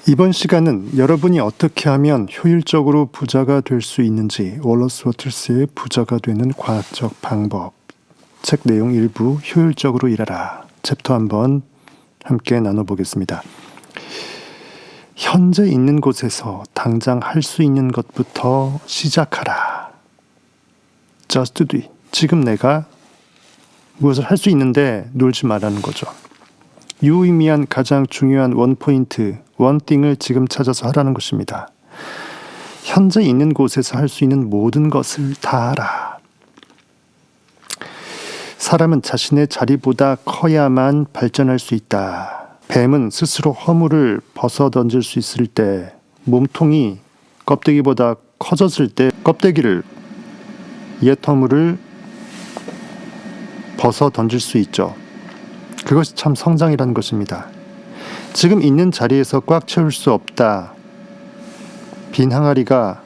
이번 시간은 여러분이 어떻게 하면 효율적으로 부자가 될 수 있는지 월러스 워틀스의 부자가 되는 과학적 방법 책 내용 일부 효율적으로 일하라 챕터 한번 함께 나눠보겠습니다. 현재 있는 곳에서 당장 할 수 있는 것부터 시작하라. Just do it. 지금 내가 무엇을 할 수 있는데 놀지 말라는 거죠. 유의미한 가장 중요한 원포인트, 원띵을 지금 찾아서 하라는 것입니다. 현재 있는 곳에서 할 수 있는 모든 것을 다 하라. 사람은 자신의 자리보다 커야만 발전할 수 있다. 뱀은 스스로 허물을 벗어 던질 수 있을 때, 몸통이 껍데기보다 커졌을 때 껍데기를, 옛 허물을 벗어 던질 수 있죠. 그것이 참 성장이라는 것입니다. 지금 있는 자리에서 꽉 채울 수 없다. 빈 항아리가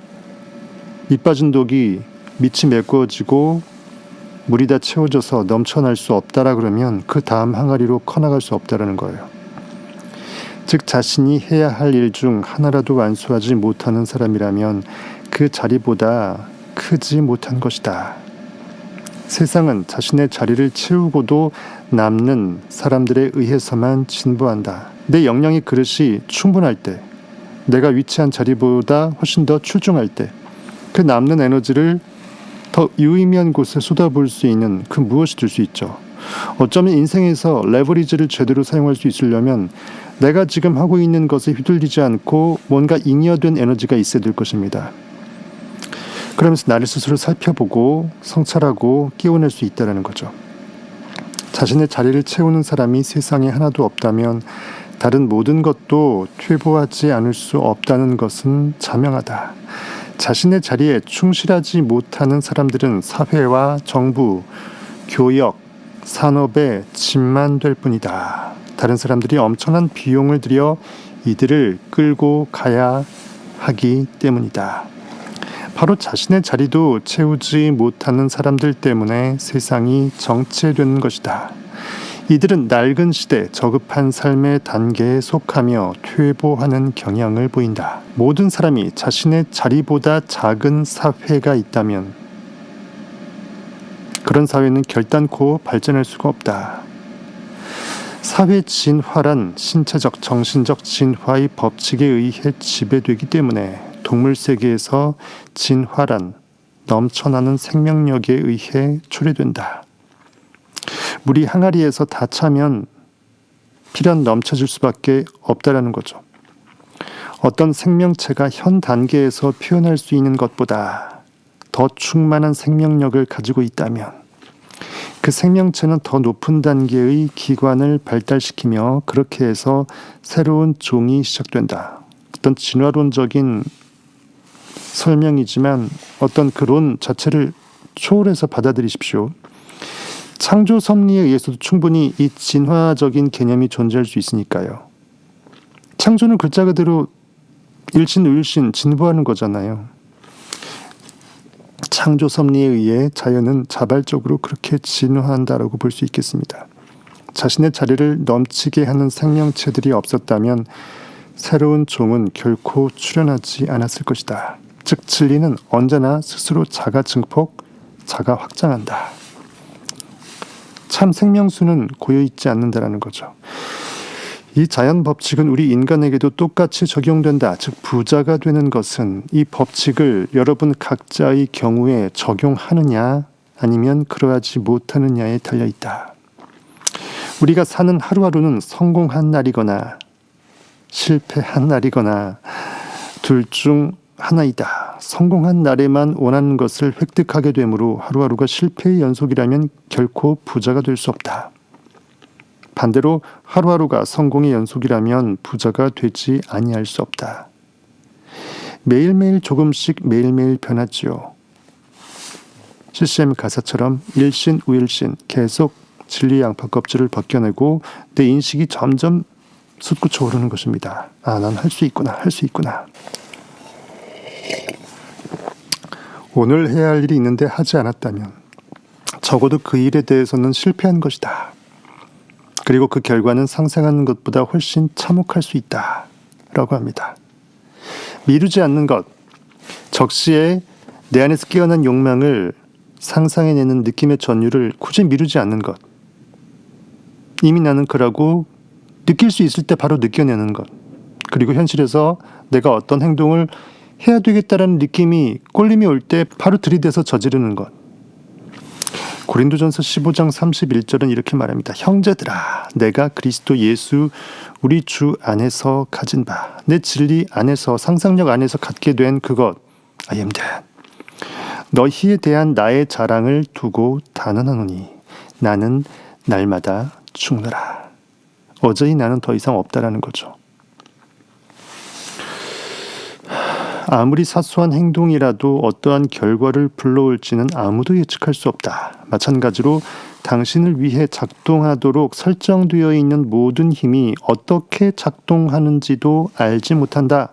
밑 빠진 독이 밑이 메꿔지고 물이 다 채워져서 넘쳐날 수 없다라 그러면 그 다음 항아리로 커나갈 수 없다라는 거예요. 즉 자신이 해야 할 일 중 하나라도 완수하지 못하는 사람이라면 그 자리보다 크지 못한 것이다. 세상은 자신의 자리를 채우고도 남는 사람들에 의해서만 진보한다. 내 역량의 그릇이 충분할 때, 내가 위치한 자리보다 훨씬 더 출중할 때, 그 남는 에너지를 더 유의미한 곳에 쏟아부을 수 있는 그 무엇이 될 수 있죠. 어쩌면 인생에서 레버리지를 제대로 사용할 수 있으려면 내가 지금 하고 있는 것에 휘둘리지 않고 뭔가 잉여된 에너지가 있어야 될 것입니다. 그러면서 나를 스스로 살펴보고 성찰하고 깨워낼 수 있다는 거죠. 자신의 자리를 채우는 사람이 세상에 하나도 없다면 다른 모든 것도 퇴보하지 않을 수 없다는 것은 자명하다. 자신의 자리에 충실하지 못하는 사람들은 사회와 정부, 교역, 산업의 짐만 될 뿐이다. 다른 사람들이 엄청난 비용을 들여 이들을 끌고 가야 하기 때문이다. 바로 자신의 자리도 채우지 못하는 사람들 때문에 세상이 정체되는 것이다. 이들은 낡은 시대, 저급한 삶의 단계에 속하며 퇴보하는 경향을 보인다. 모든 사람이 자신의 자리보다 작은 사회가 있다면 그런 사회는 결단코 발전할 수가 없다. 사회 진화란 신체적, 정신적 진화의 법칙에 의해 지배되기 때문에 동물 세계에서 진화란 넘쳐나는 생명력에 의해 초래된다. 물이 항아리에서 다 차면 필연 넘쳐질 수밖에 없다라는 거죠. 어떤 생명체가 현 단계에서 표현할 수 있는 것보다 더 충만한 생명력을 가지고 있다면 그 생명체는 더 높은 단계의 기관을 발달시키며 그렇게 해서 새로운 종이 시작된다. 어떤 진화론적인 설명이지만 어떤 그 론 자체를 초월해서 받아들이십시오. 창조 섭리에 의해서도 충분히 이 진화적인 개념이 존재할 수 있으니까요. 창조는 글자 그대로 일신우일신 진보하는 거잖아요. 창조 섭리에 의해 자연은 자발적으로 그렇게 진화한다라고 볼 수 있겠습니다. 자신의 자리를 넘치게 하는 생명체들이 없었다면 새로운 종은 결코 출현하지 않았을 것이다. 즉 진리는 언제나 스스로 자가 증폭, 자가 확장한다. 참 생명수는 고여있지 않는다라는 거죠. 이 자연 법칙은 우리 인간에게도 똑같이 적용된다. 즉 부자가 되는 것은 이 법칙을 여러분 각자의 경우에 적용하느냐 아니면 그러하지 못하느냐에 달려있다. 우리가 사는 하루하루는 성공한 날이거나 실패한 날이거나 둘 중 하나이다. 성공한 날에만 원하는 것을 획득하게 되므로 하루하루가 실패의 연속이라면 결코 부자가 될 수 없다. 반대로 하루하루가 성공의 연속이라면 부자가 되지 아니할 수 없다. 매일매일 조금씩 매일매일 변하지요. CCM 가사처럼 일신우일신 계속 진리 양파 껍질을 벗겨내고 내 인식이 점점 솟구쳐 오르는 것입니다. 아, 난 할 수 있구나, 할 수 있구나. 오늘 해야 할 일이 있는데 하지 않았다면 적어도 그 일에 대해서는 실패한 것이다. 그리고 그 결과는 상상하는 것보다 훨씬 참혹할 수 있다. 라고 합니다. 미루지 않는 것, 적시에 내 안에서 깨어난 욕망을 상상해내는 느낌의 전율을 굳이 미루지 않는 것. 이미 나는 그라고 느낄 수 있을 때 바로 느껴내는 것. 그리고 현실에서 내가 어떤 행동을 해야 되겠다라는 느낌이 꼴림이 올 때 바로 들이대서 저지르는 것. 고린도전서 15장 31절은 이렇게 말합니다. 형제들아, 내가 그리스도 예수 우리 주 안에서 가진 바, 내 진리 안에서, 상상력 안에서 갖게 된 그것, I am that. 너희에 대한 나의 자랑을 두고 단언하노니 나는 날마다 죽노라. 어제의 나는 더 이상 없다라는 거죠. 아무리 사소한 행동이라도 어떠한 결과를 불러올지는 아무도 예측할 수 없다. 마찬가지로 당신을 위해 작동하도록 설정되어 있는 모든 힘이 어떻게 작동하는지도 알지 못한다.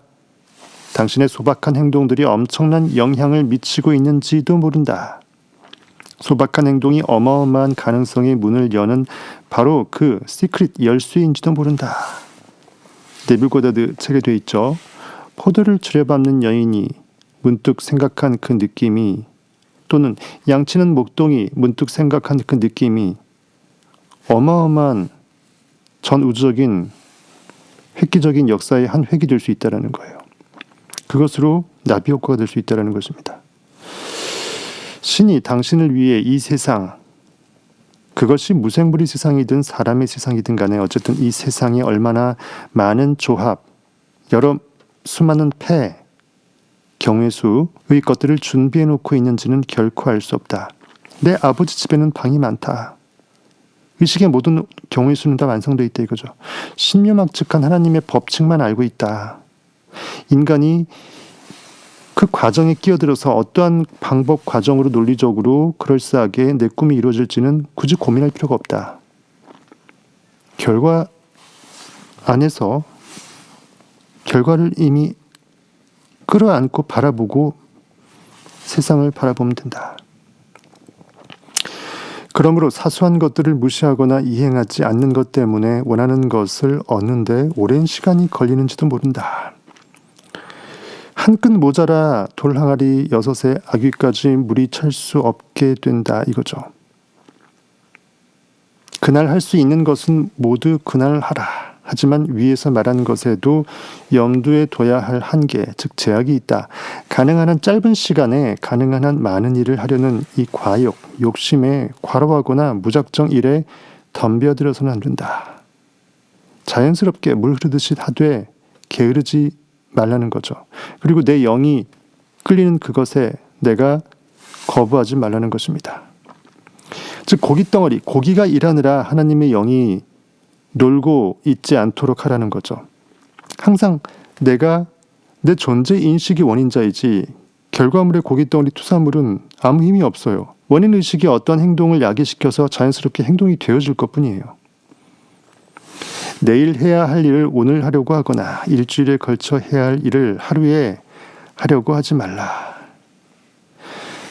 당신의 소박한 행동들이 엄청난 영향을 미치고 있는지도 모른다. 소박한 행동이 어마어마한 가능성의 문을 여는 바로 그 시크릿 열쇠인지도 모른다. 네빌 고다드 책에 되어 있죠. 포도를 추려밟는 여인이 문득 생각한 그 느낌이, 또는 양치는 목동이 문득 생각한 그 느낌이 어마어마한 전우주적인 획기적인 역사의 한 획이 될 수 있다는 거예요. 그것으로 나비 효과가 될 수 있다는 것입니다. 신이 당신을 위해 이 세상, 그것이 무생물의 세상이든 사람의 세상이든 간에 어쨌든 이 세상에 얼마나 많은 조합, 여러 수많은 폐, 경외수의 것들을 준비해 놓고 있는지는 결코 알 수 없다. 내 아버지 집에는 방이 많다. 의식의 모든 경외수는 다 완성되어 있다 이거죠. 신묘막측한 하나님의 법칙만 알고 있다. 인간이 그 과정에 끼어들어서 어떠한 방법, 과정으로 논리적으로 그럴싸하게 내 꿈이 이루어질지는 굳이 고민할 필요가 없다. 결과 안에서 결과를 이미 끌어안고 바라보고 세상을 바라보면 된다. 그러므로 사소한 것들을 무시하거나 이행하지 않는 것 때문에 원하는 것을 얻는데 오랜 시간이 걸리는지도 모른다. 한 끈 모자라 돌 항아리 6에 아귀까지 물이 찰 수 없게 된다 이거죠. 그날 할 수 있는 것은 모두 그날 하라. 하지만 위에서 말한 것에도 염두에 둬야 할 한계, 즉 제약이 있다. 가능한 한 짧은 시간에 가능한 한 많은 일을 하려는 이 과욕, 욕심에 과로하거나 무작정 일에 덤벼들어서는 안 된다. 자연스럽게 물 흐르듯이 하되 게으르지 말라는 거죠. 그리고 내 영이 끌리는 그것에 내가 거부하지 말라는 것입니다. 즉 고깃덩어리, 고기가 일하느라 하나님의 영이 놀고 있지 않도록 하라는 거죠. 항상 내가 내 존재 인식이 원인자이지 결과물의 고깃덩어리 투사물은 아무 힘이 없어요. 원인의식이 어떤 행동을 야기시켜서 자연스럽게 행동이 되어질 것뿐이에요. 내일 해야 할 일을 오늘 하려고 하거나 일주일에 걸쳐 해야 할 일을 하루에 하려고 하지 말라.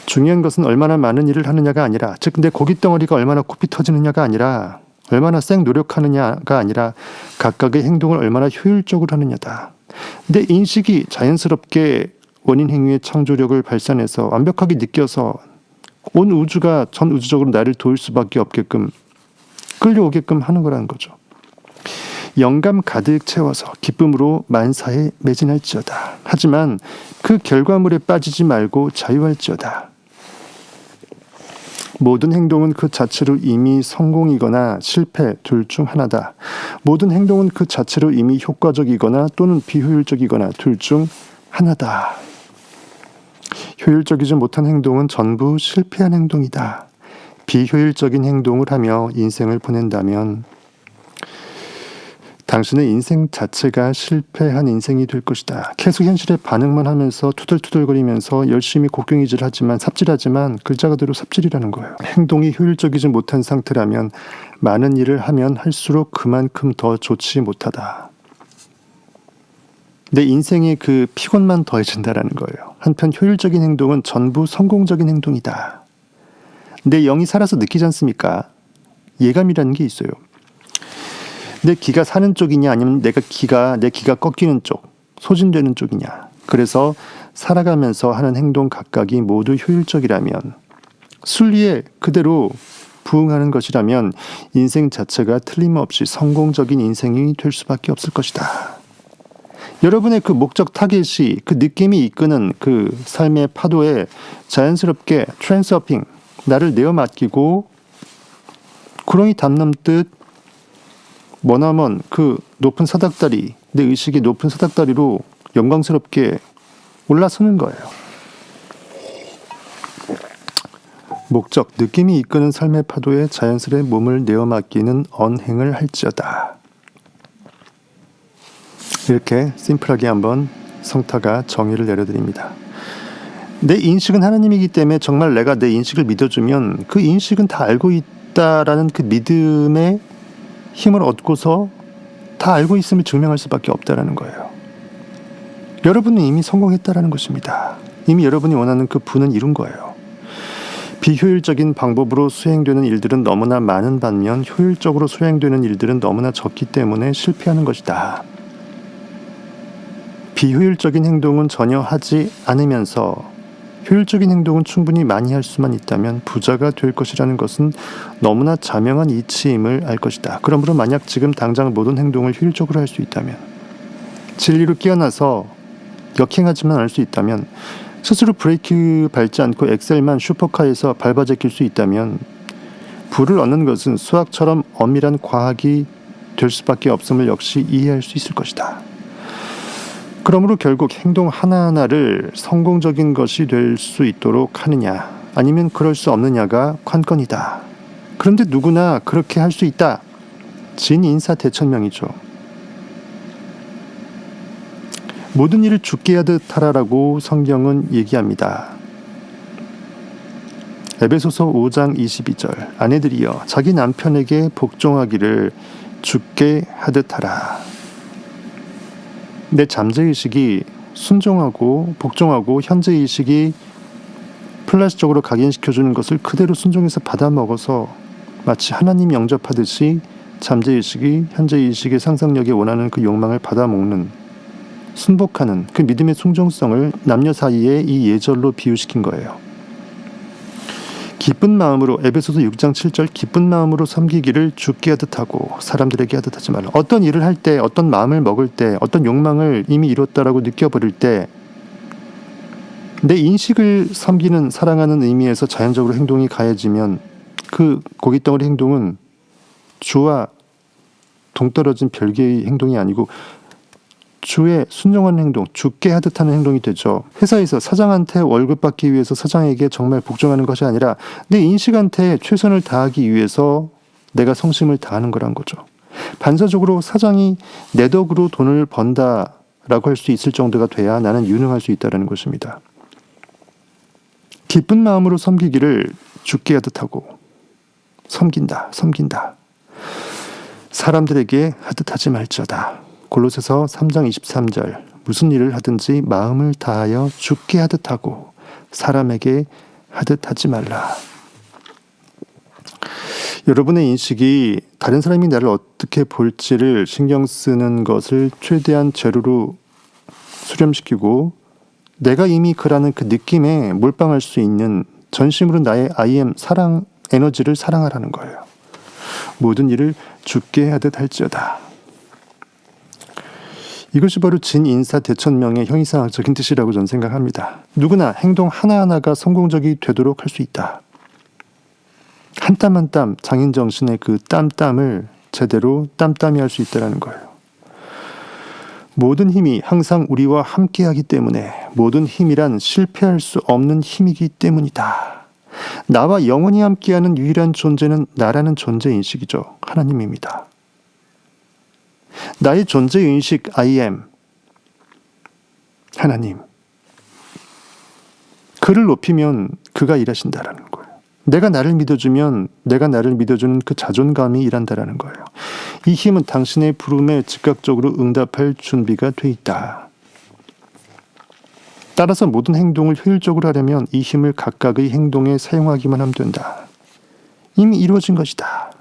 중요한 것은 얼마나 많은 일을 하느냐가 아니라, 즉 내 고깃덩어리가 얼마나 코피 터지느냐가 아니라, 얼마나 쌩 노력하느냐가 아니라 각각의 행동을 얼마나 효율적으로 하느냐다. 내 인식이 자연스럽게 원인 행위의 창조력을 발산해서 완벽하게 느껴서 온 우주가 전 우주적으로 나를 도울 수밖에 없게끔 끌려오게끔 하는 거라는 거죠. 영감 가득 채워서 기쁨으로 만사에 매진할지어다. 하지만 그 결과물에 빠지지 말고 자유할지어다. 모든 행동은 그 자체로 이미 성공이거나 실패 둘 중 하나다. 모든 행동은 그 자체로 이미 효과적이거나 또는 비효율적이거나 둘 중 하나다. 효율적이지 못한 행동은 전부 실패한 행동이다. 비효율적인 행동을 하며 인생을 보낸다면 당신의 인생 자체가 실패한 인생이 될 것이다. 계속 현실에 반응만 하면서 투덜투덜거리면서 열심히 곡괭이질하지만 삽질하지만 글자 그대로 삽질이라는 거예요. 행동이 효율적이지 못한 상태라면 많은 일을 하면 할수록 그만큼 더 좋지 못하다. 내 인생의 그 피곤만 더해진다라는 거예요. 한편 효율적인 행동은 전부 성공적인 행동이다. 내 영이 살아서 느끼지 않습니까? 예감이라는 게 있어요. 내 기가 사는 쪽이냐 아니면 내 기가 꺾이는 쪽, 소진되는 쪽이냐. 그래서 살아가면서 하는 행동 각각이 모두 효율적이라면, 순리에 그대로 부응하는 것이라면 인생 자체가 틀림없이 성공적인 인생이 될 수밖에 없을 것이다. 여러분의 그 목적 타겟이, 그 느낌이 이끄는 그 삶의 파도에 자연스럽게 트랜서핑, 나를 내어 맡기고 구렁이 담 넘듯 머나먼 그 높은 사닥다리, 내 의식이 높은 사닥다리로 영광스럽게 올라서는 거예요. 목적, 느낌이 이끄는 삶의 파도에 자연스레 몸을 내어 맡기는 언행을 할지어다. 이렇게 심플하게 한번 성타가 정의를 내려드립니다. 내 인식은 하나님이기 때문에 정말 내가 내 인식을 믿어주면 그 인식은 다 알고 있다라는 그 믿음의 힘을 얻고서 다 알고 있음을 증명할 수밖에 없다라는 거예요. 여러분은 이미 성공했다라는 것입니다. 이미 여러분이 원하는 그 부는 이룬 거예요. 비효율적인 방법으로 수행되는 일들은 너무나 많은 반면 효율적으로 수행되는 일들은 너무나 적기 때문에 실패하는 것이다. 비효율적인 행동은 전혀 하지 않으면서 효율적인 행동은 충분히 많이 할 수만 있다면 부자가 될 것이라는 것은 너무나 자명한 이치임을 알 것이다. 그러므로 만약 지금 당장 모든 행동을 효율적으로 할 수 있다면, 진리로 깨어나서 역행하지만 않을 수 있다면, 스스로 브레이크 밟지 않고 엑셀만 슈퍼카에서 밟아 제낄 수 있다면 부를 얻는 것은 수학처럼 엄밀한 과학이 될 수밖에 없음을 역시 이해할 수 있을 것이다. 그러므로 결국 행동 하나하나를 성공적인 것이 될 수 있도록 하느냐 아니면 그럴 수 없느냐가 관건이다. 그런데 누구나 그렇게 할 수 있다. 진인사대천명이죠. 모든 일을 죽게 하듯 하라라고 성경은 얘기합니다. 에베소서 5장 22절, 아내들이여 자기 남편에게 복종하기를 죽게 하듯 하라. 내 잠재의식이 순종하고 복종하고 현재의식이 플라스적으로 각인시켜주는 것을 그대로 순종해서 받아먹어서 마치 하나님 영접하듯이 잠재의식이 현재의식의 상상력에 원하는 그 욕망을 받아먹는, 순복하는 그 믿음의 순종성을 남녀 사이에 이 예절로 비유시킨 거예요. 기쁜 마음으로, 에베소서 6장 7절, 기쁜 마음으로 섬기기를 주께 하듯 하고 사람들에게 하듯 하지 말라. 어떤 일을 할 때, 어떤 마음을 먹을 때, 어떤 욕망을 이미 이뤘다라고 느껴버릴 때 내 인식을 섬기는, 사랑하는 의미에서 자연적으로 행동이 가해지면 그 고깃덩어리 행동은 주와 동떨어진 별개의 행동이 아니고 주의 순종하는 행동, 주께 하듯 하는 행동이 되죠. 회사에서 사장한테 월급 받기 위해서 사장에게 정말 복종하는 것이 아니라 내 인식한테 최선을 다하기 위해서 내가 성심을 다하는 거란 거죠. 반사적으로 사장이 내 덕으로 돈을 번다라고 할 수 있을 정도가 돼야 나는 유능할 수 있다는 것입니다. 기쁜 마음으로 섬기기를 주께 하듯 하고, 섬긴다. 사람들에게 하듯 하지 말지어다. 골로새서 3장 23절, 무슨 일을 하든지 마음을 다하여 주께 하듯 하고 사람에게 하듯 하지 말라. 여러분의 인식이 다른 사람이 나를 어떻게 볼지를 신경 쓰는 것을 최대한 제로로 수렴시키고 내가 이미 그라는 그 느낌에 몰빵할 수 있는 전심으로 나의 I am 사랑 에너지를 사랑하라는 거예요. 모든 일을 주께 하듯 할지어다. 이것이 바로 진인사대천명의 형이상학적인 뜻이라고 저는 생각합니다. 누구나 행동 하나하나가 성공적이 되도록 할 수 있다. 한 땀 한 땀 장인정신의 그 땀땀을 제대로 땀땀이 할 수 있다는 거예요. 모든 힘이 항상 우리와 함께하기 때문에 모든 힘이란 실패할 수 없는 힘이기 때문이다. 나와 영원히 함께하는 유일한 존재는 나라는 존재인식이죠. 하나님입니다. 나의 존재인식 I am 하나님. 그를 높이면 그가 일하신다라는 거예요. 내가 나를 믿어주면 내가 나를 믿어주는 그 자존감이 일한다라는 거예요. 이 힘은 당신의 부름에 즉각적으로 응답할 준비가 돼 있다. 따라서 모든 행동을 효율적으로 하려면 이 힘을 각각의 행동에 사용하기만 하면 된다. 이미 이루어진 것이다.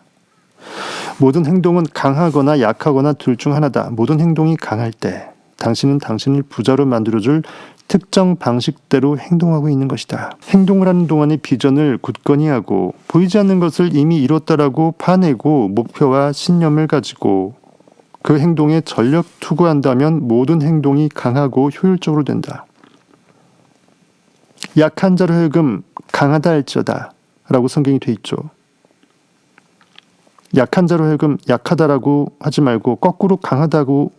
모든 행동은 강하거나 약하거나 둘 중 하나다. 모든 행동이 강할 때 당신은 당신을 부자로 만들어줄 특정 방식대로 행동하고 있는 것이다. 행동을 하는 동안에 비전을 굳건히 하고 보이지 않는 것을 이미 이뤘다라고 파내고 목표와 신념을 가지고 그 행동에 전력 투구한다면 모든 행동이 강하고 효율적으로 된다. 약한 자로 하여금 강하다 할지어다 라고 성경이 돼 있죠. 약한 자로 하여금 약하다라고 하지 말고 거꾸로 강하다고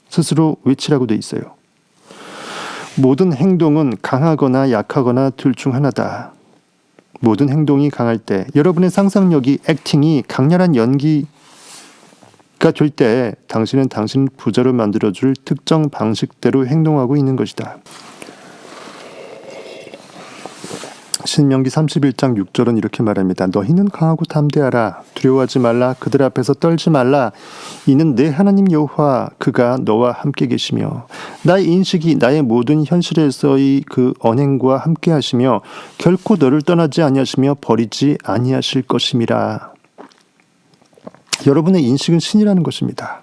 스스로 외치라고 돼 있어요. 모든 행동은 강하거나 약하거나 둘 중 하나다. 모든 행동이 강할 때 여러분의 상상력이 액팅이 강렬한 연기가 될 때 당신은 당신을 부자로 만들어줄 특정 방식대로 행동하고 있는 것이다. 신명기 31장 6절은 이렇게 말합니다. 너희는 강하고 담대하라. 두려워하지 말라. 그들 앞에서 떨지 말라. 이는 내 하나님 여호와 그가 너와 함께 계시며 나의 인식이 나의 모든 현실에서의 그 언행과 함께 하시며 결코 너를 떠나지 아니하시며 버리지 아니하실 것임이라. 여러분의 인식은 신이라는 것입니다.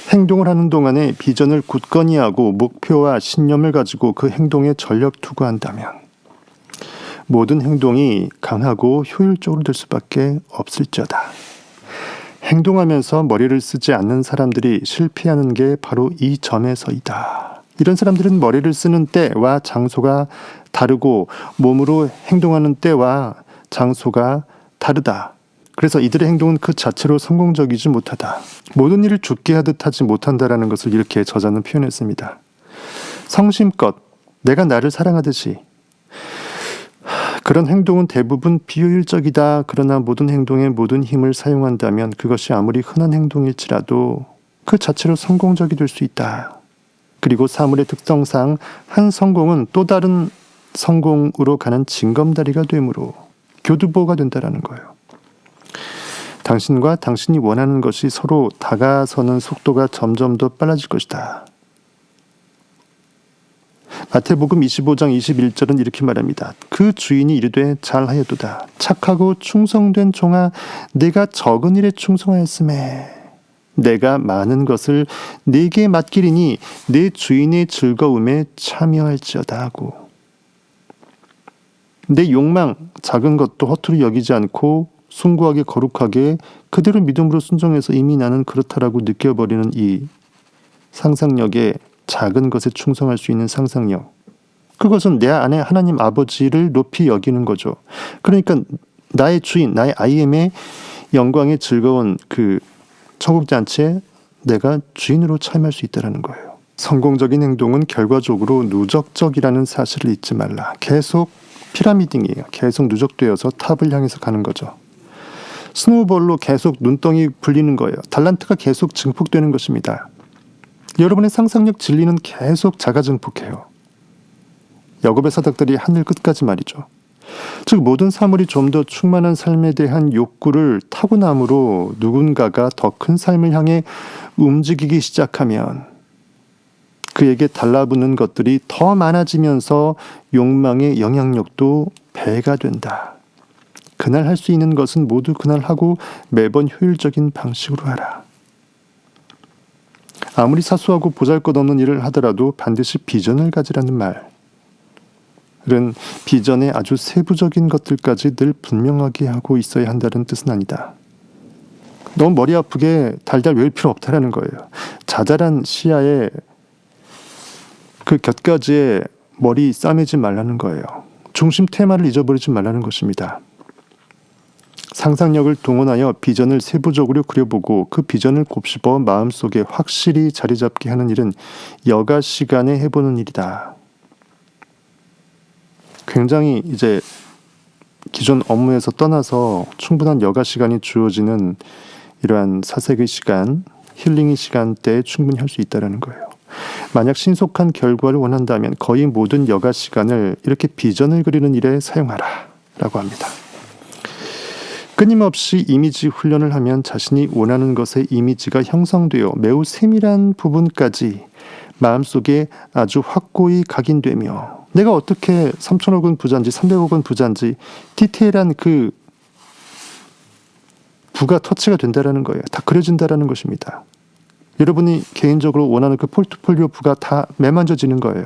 행동을 하는 동안에 비전을 굳건히 하고 목표와 신념을 가지고 그 행동에 전력 투구한다면 모든 행동이 강하고 효율적으로 될 수밖에 없을지어다. 행동하면서 머리를 쓰지 않는 사람들이 실패하는 게 바로 이 점에서이다. 이런 사람들은 머리를 쓰는 때와 장소가 다르고 몸으로 행동하는 때와 장소가 다르다. 그래서 이들의 행동은 그 자체로 성공적이지 못하다. 모든 일을 죽게 하듯 하지 못한다라는 것을 이렇게 저자는 표현했습니다. 성심껏 내가 나를 사랑하듯이 그런 행동은 대부분 비효율적이다. 그러나 모든 행동에 모든 힘을 사용한다면 그것이 아무리 흔한 행동일지라도 그 자체로 성공적이 될 수 있다. 그리고 사물의 특성상 한 성공은 또 다른 성공으로 가는 징검다리가 되므로 교두보가 된다라는 거예요. 당신과 당신이 원하는 것이 서로 다가서는 속도가 점점 더 빨라질 것이다. 마태복음 25장 21절은 이렇게 말합니다. 그 주인이 이르되 잘하였도다. 착하고 충성된 종아, 내가 적은 일에 충성하였음에 내가 많은 것을 네게 맡기리니 내 주인의 즐거움에 참여할지어다 하고, 내 욕망 작은 것도 허투루 여기지 않고 숭고하게 거룩하게 그대로 믿음으로 순종해서 이미 나는 그렇다라고 느껴버리는 이 상상력에 작은 것에 충성할 수 있는 상상력, 그것은 내 안에 하나님 아버지를 높이 여기는 거죠. 그러니까 나의 주인, 나의 IM의 영광의 즐거운 그 천국잔치에 내가 주인으로 참여할 수 있다는 거예요. 성공적인 행동은 결과적으로 누적적이라는 사실을 잊지 말라. 계속 피라미딩이에요. 계속 누적되어서 탑을 향해서 가는 거죠. 스노우볼로 계속 눈덩이 불리는 거예요. 달란트가 계속 증폭되는 것입니다. 여러분의 상상력 진리는 계속 자가 증폭해요. 야곱의 사닥들이 하늘 끝까지 말이죠. 즉 모든 사물이 좀 더 충만한 삶에 대한 욕구를 타고남으로 누군가가 더 큰 삶을 향해 움직이기 시작하면 그에게 달라붙는 것들이 더 많아지면서 욕망의 영향력도 배가 된다. 그날 할 수 있는 것은 모두 그날 하고 매번 효율적인 방식으로 하라. 아무리 사소하고 보잘것없는 일을 하더라도 반드시 비전을 가지라는 말은 비전의 아주 세부적인 것들까지 늘 분명하게 하고 있어야 한다는 뜻은 아니다. 너무 머리 아프게 달달 외울 필요 없다라는 거예요. 자잘한 시야에 그 곁가지에 머리 싸매지 말라는 거예요. 중심 테마를 잊어버리지 말라는 것입니다. 상상력을 동원하여 비전을 세부적으로 그려보고 그 비전을 곱씹어 마음속에 확실히 자리 잡게 하는 일은 여가 시간에 해보는 일이다. 굉장히 이제 기존 업무에서 떠나서 충분한 여가 시간이 주어지는 이러한 사색의 시간, 힐링의 시간대에 충분히 할 수 있다는 거예요. 만약 신속한 결과를 원한다면 거의 모든 여가 시간을 이렇게 비전을 그리는 일에 사용하라 라고 합니다. 끊임없이 이미지 훈련을 하면 자신이 원하는 것의 이미지가 형성되어 매우 세밀한 부분까지 마음속에 아주 확고히 각인되며 내가 어떻게 3천억 원 부자인지 300억 원 부자인지 디테일한 그 부가 터치가 된다라는 거예요. 다 그려진다라는 것입니다. 여러분이 개인적으로 원하는 그 포트폴리오 부가 다 매만져지는 거예요.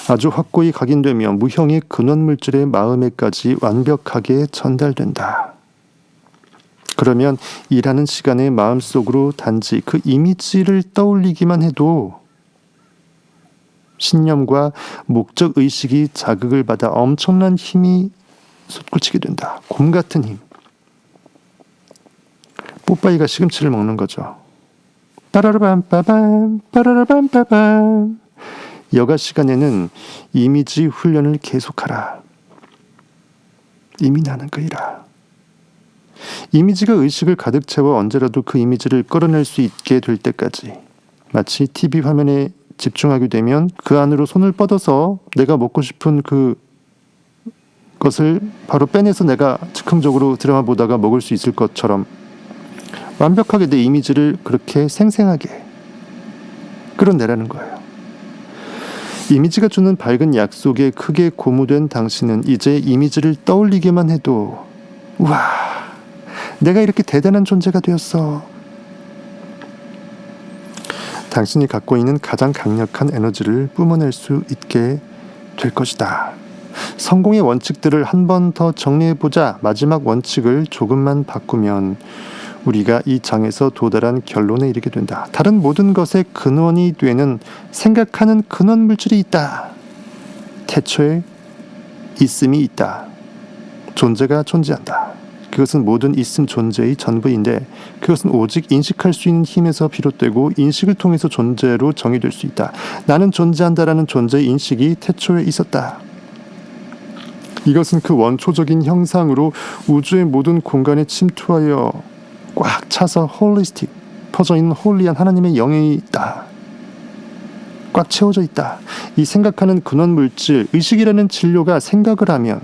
아주 확고히 각인되며 무형의 근원물질의 마음에까지 완벽하게 전달된다. 그러면 일하는 시간에 마음속으로 단지 그 이미지를 떠올리기만 해도 신념과 목적의식이 자극을 받아 엄청난 힘이 솟구치게 된다. 곰 같은 힘. 뽀빠이가 시금치를 먹는 거죠. 빠라라밤빠밤 빠라라밤빠밤. 여가 시간에는 이미지 훈련을 계속하라. 이미 나는 그이라. 이미지가 의식을 가득 채워 언제라도 그 이미지를 끌어낼 수 있게 될 때까지 마치 TV 화면에 집중하게 되면 그 안으로 손을 뻗어서 내가 먹고 싶은 그것을 바로 빼내서 내가 즉흥적으로 드라마 보다가 먹을 수 있을 것처럼 완벽하게 내 이미지를 그렇게 생생하게 끌어내라는 거예요. 이미지가 주는 밝은 약속에 크게 고무된 당신은 이제 이미지를 떠올리기만 해도 우와, 내가 이렇게 대단한 존재가 되었어. 당신이 갖고 있는 가장 강력한 에너지를 뿜어낼 수 있게 될 것이다. 성공의 원칙들을 한 번 더 정리해보자. 마지막 원칙을 조금만 바꾸면 우리가 이 장에서 도달한 결론에 이르게 된다. 다른 모든 것의 근원이 되는 생각하는 근원 물질이 있다. 태초에 있음이 있다. 존재가 존재한다. 그것은 모든 있음 존재의 전부인데 그것은 오직 인식할 수 있는 힘에서 비롯되고 인식을 통해서 존재로 정의될 수 있다. 나는 존재한다라는 존재의 인식이 태초에 있었다. 이것은 그 원초적인 형상으로 우주의 모든 공간에 침투하여 꽉 차서 홀리스틱, 퍼져있는 홀리한 하나님의 영이 있다. 꽉 채워져 있다. 이 생각하는 근원 물질, 의식이라는 진료가 생각을 하면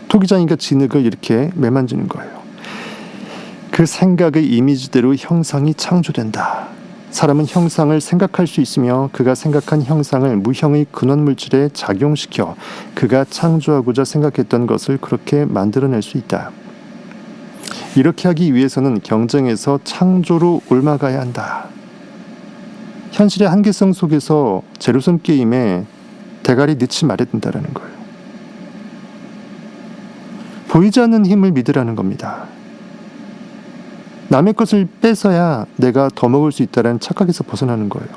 토기장이가 진흙을 이렇게 매만지는 거예요. 그 생각의 이미지대로 형상이 창조된다. 사람은 형상을 생각할 수 있으며 그가 생각한 형상을 무형의 근원 물질에 작용시켜 그가 창조하고자 생각했던 것을 그렇게 만들어낼 수 있다. 이렇게 하기 위해서는 경쟁에서 창조로 옮아가야 한다. 현실의 한계성 속에서 제로섬 게임에 대가리 넣지 말아야 된다는 거예요. 보이지 않는 힘을 믿으라는 겁니다. 남의 것을 뺏어야 내가 더 먹을 수 있다는 착각에서 벗어나는 거예요.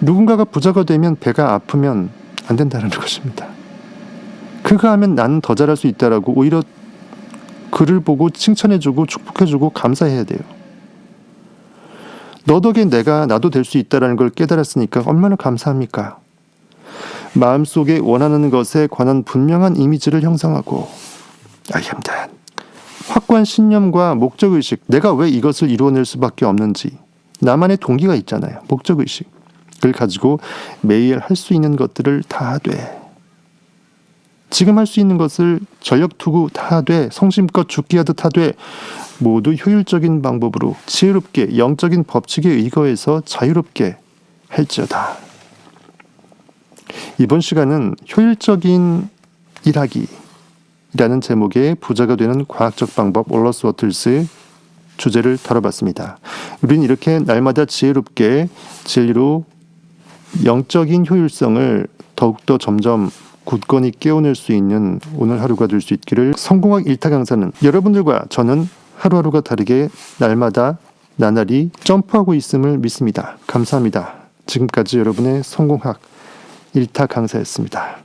누군가가 부자가 되면 배가 아프면 안 된다는 것입니다. 그가 하면 나는 더 잘할 수 있다라고 오히려 그를 보고 칭찬해주고 축복해주고 감사해야 돼요. 너 덕에 내가 나도 될 수 있다는 걸 깨달았으니까 얼마나 감사합니까? 마음속에 원하는 것에 관한 분명한 이미지를 형성하고 I am that. 확고한 신념과 목적의식, 내가 왜 이것을 이루어낼 수밖에 없는지 나만의 동기가 있잖아요. 목적의식을 가지고 매일 할 수 있는 것들을 다 하되 지금 할 수 있는 것을 전력투구 다 하되 성심껏 죽기 하듯 하되 모두 효율적인 방법으로 지혜롭게 영적인 법칙에 의거해서 자유롭게 할지어다. 이번 시간은 효율적인 일하기 라는 제목의 부자가 되는 과학적 방법 월러스 워틀스 주제를 다뤄봤습니다. 우리는 이렇게 날마다 지혜롭게 진리로 영적인 효율성을 더욱더 점점 굳건히 깨워낼 수 있는 오늘 하루가 될 수 있기를. 성공학 일타 강사는 여러분들과 저는 하루하루가 다르게 날마다 나날이 점프하고 있음을 믿습니다. 감사합니다. 지금까지 여러분의 성공학 일타 강사였습니다.